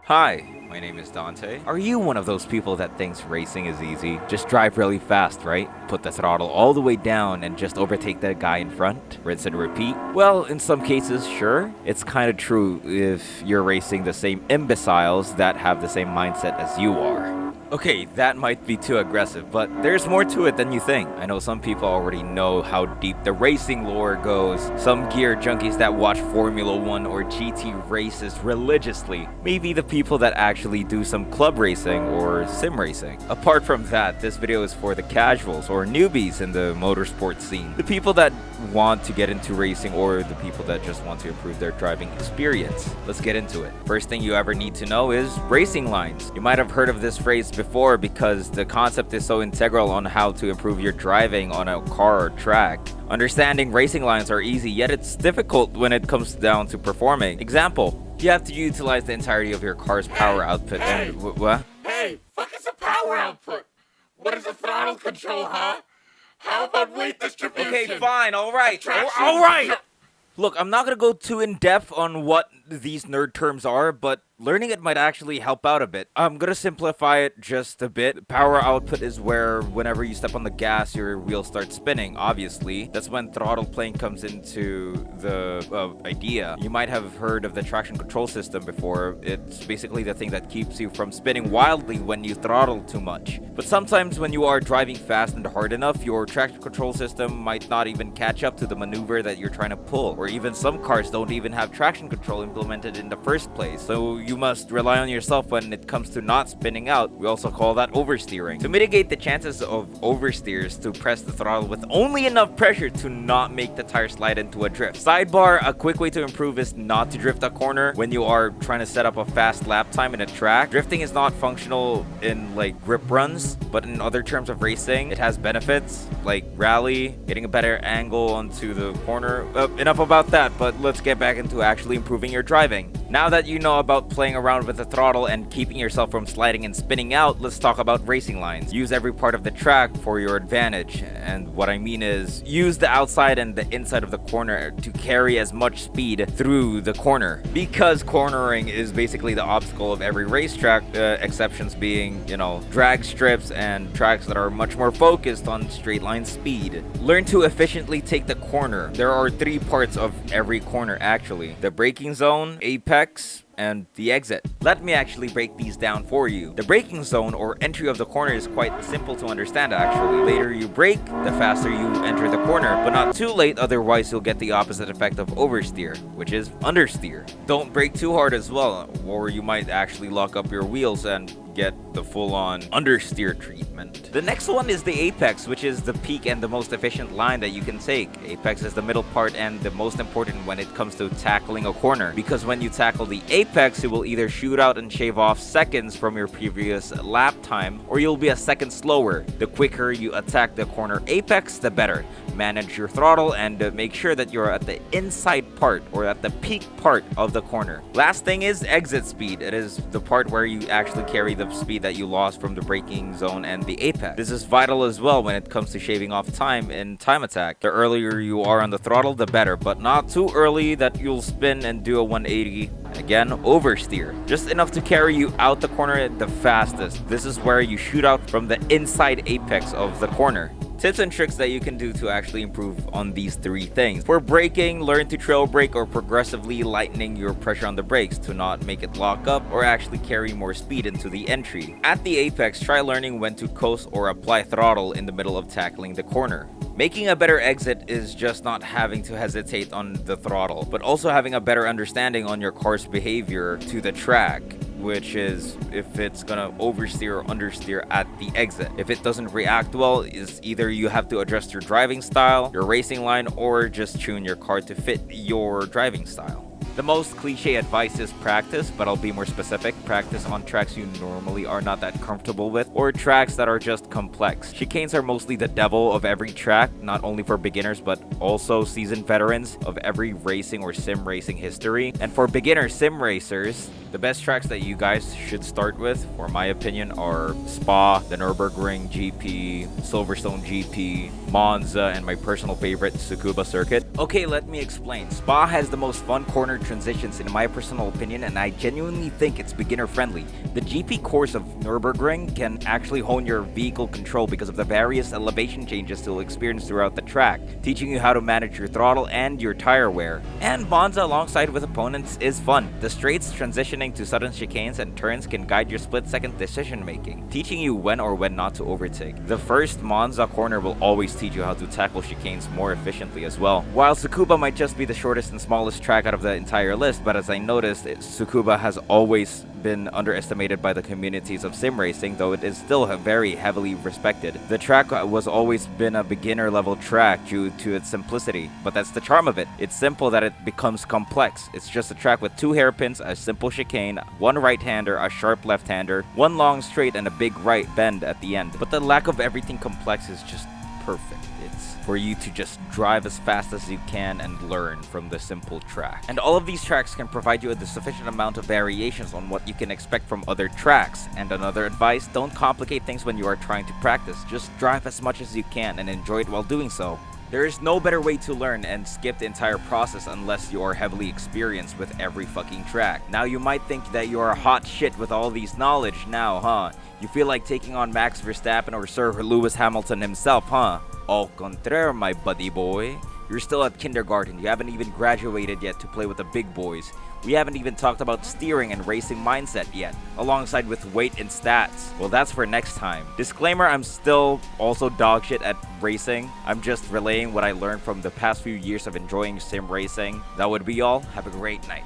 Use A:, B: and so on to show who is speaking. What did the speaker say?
A: Hi, my name is Dante. Are you one of those people that thinks racing is easy? Just drive really fast, right? Put the throttle all the way down and just overtake the guy in front? Rinse and repeat? Well, in some cases, sure. It's kind of true if you're racing the same imbeciles that have the same mindset as you are. Okay, that might be too aggressive, but there's more to it than you think. I know some people already know how deep the racing lore goes. Some gear junkies that watch Formula 1 or GT races religiously. Maybe the people that actually do some club racing or sim racing. Apart from that, this video is for the casuals or newbies in the motorsport scene. The people that want to get into racing or the people that just want to improve their driving experience. Let's get into it. First thing you ever need to know is racing lines. You might have heard of this phrase before because the concept is so integral on how to improve your driving on a car or track. Understanding racing lines are easy, yet it's difficult when it comes down to performing. Example, you have to utilize the entirety of your car's power output and what?
B: Hey, fuck is a power output? What is a throttle control, huh? How about weight distribution?
A: Okay, fine, alright. Alright! Look, I'm not gonna go too in-depth on what these nerd terms are, but learning it might actually help out a bit. I'm gonna simplify it just a bit. Power output is where whenever you step on the gas, your wheels start spinning, obviously. That's when throttle playing comes into the idea. You might have heard of the traction control system before. It's basically the thing that keeps you from spinning wildly when you throttle too much. But sometimes when you are driving fast and hard enough, your traction control system might not even catch up to the maneuver that you're trying to pull. Or even some cars don't even have traction control implemented in the first place. So you must rely on yourself when it comes to not spinning out. We also call that oversteering. To mitigate the chances of oversteers, to press the throttle with only enough pressure to not make the tire slide into a drift. Sidebar, a quick way to improve is not to drift a corner when you are trying to set up a fast lap time in a track. Drifting is not functional in like grip runs, but in other terms of racing, it has benefits like rally, getting a better angle onto the corner. Enough about that, but let's get back into actually improving your driving. Now that you know about playing around with the throttle and keeping yourself from sliding and spinning out, let's talk about racing lines. Use every part of the track for your advantage. And what I mean is, use the outside and the inside of the corner to carry as much speed through the corner. Because cornering is basically the obstacle of every racetrack, exceptions being, drag strips and tracks that are much more focused on straight line speed. Learn to efficiently take the corner. There are 3 parts of every corner actually. The braking zone, apex, and the exit. Let me actually break these down for you. The braking zone or entry of the corner is quite simple to understand actually. The later you brake, the faster you enter the corner, but not too late, otherwise you'll get the opposite effect of oversteer, which is understeer. Don't brake too hard as well, or you might actually lock up your wheels and get the full-on understeer treatment. The next one is the apex, which is the peak and the most efficient line that you can take. Apex is the middle part and the most important when it comes to tackling a corner, because when you tackle the apex, you will either shoot out and shave off seconds from your previous lap time, or you'll be a second slower. The quicker you attack the corner apex, the better. Manage your throttle and make sure that you're at the inside part or at the peak part of the corner. Last thing is exit speed. It is the part where you actually carry the speed that you lost from the braking zone and the apex. This is vital as well when it comes to shaving off time in time attack. The earlier you are on the throttle, the better, but not too early that you'll spin and do a 180. Again, oversteer. Just enough to carry you out the corner the fastest. This is where you shoot out from the inside apex of the corner. Tips and tricks that you can do to actually improve on these 3 things. For braking, learn to trail brake or progressively lightening your pressure on the brakes to not make it lock up or actually carry more speed into the entry. At the apex, try learning when to coast or apply throttle in the middle of tackling the corner. Making a better exit is just not having to hesitate on the throttle, but also having a better understanding on your car's behavior to the track, which is if it's gonna oversteer or understeer at the exit. If it doesn't react well, is either you have to adjust your driving style, your racing line, or just tune your car to fit your driving style. The most cliche advice is practice, but I'll be more specific. Practice on tracks you normally are not that comfortable with, or tracks that are just complex. Chicanes are mostly the devil of every track, not only for beginners, but also seasoned veterans of every racing or sim racing history. And for beginner sim racers, the best tracks that you guys should start with, for my opinion, are Spa, the Nürburgring GP, Silverstone GP, Monza, and my personal favorite, Tsukuba Circuit. Okay, let me explain. Spa has the most fun corner transitions in my personal opinion, and I genuinely think it's beginner friendly. The GP course of Nürburgring can actually hone your vehicle control because of the various elevation changes you'll experience throughout the track, teaching you how to manage your throttle and your tire wear. And Monza alongside with opponents is fun. The straights transitioning to sudden chicanes and turns can guide your split-second decision making, teaching you when or when not to overtake. The first Monza corner will always teach you how to tackle chicanes more efficiently as well. While Tsukuba might just be the shortest and smallest track out of the entire list, but as I noticed, Tsukuba has always been underestimated by the communities of sim racing, though it is still very heavily respected. The track was always been a beginner level track due to its simplicity, but that's the charm of it. It's simple that it becomes complex. It's just a track with 2 hairpins, a simple chicane, 1 right-hander, a sharp left-hander, 1 long straight, and a big right bend at the end. But the lack of everything complex is just perfect. It's for you to just drive as fast as you can and learn from the simple track. And all of these tracks can provide you with a sufficient amount of variations on what you can expect from other tracks. And another advice, don't complicate things when you are trying to practice. Just drive as much as you can and enjoy it while doing so. There is no better way to learn and skip the entire process unless you are heavily experienced with every fucking track. Now you might think that you are hot shit with all these knowledge now, huh? You feel like taking on Max Verstappen or Sir Lewis Hamilton himself, huh? Au contraire, my buddy boy. You're still at kindergarten, you haven't even graduated yet to play with the big boys. We haven't even talked about steering and racing mindset yet, alongside with weight and stats. Well, that's for next time. Disclaimer, I'm still also dogshit at racing. I'm just relaying what I learned from the past few years of enjoying sim racing. That would be all. Have a great night.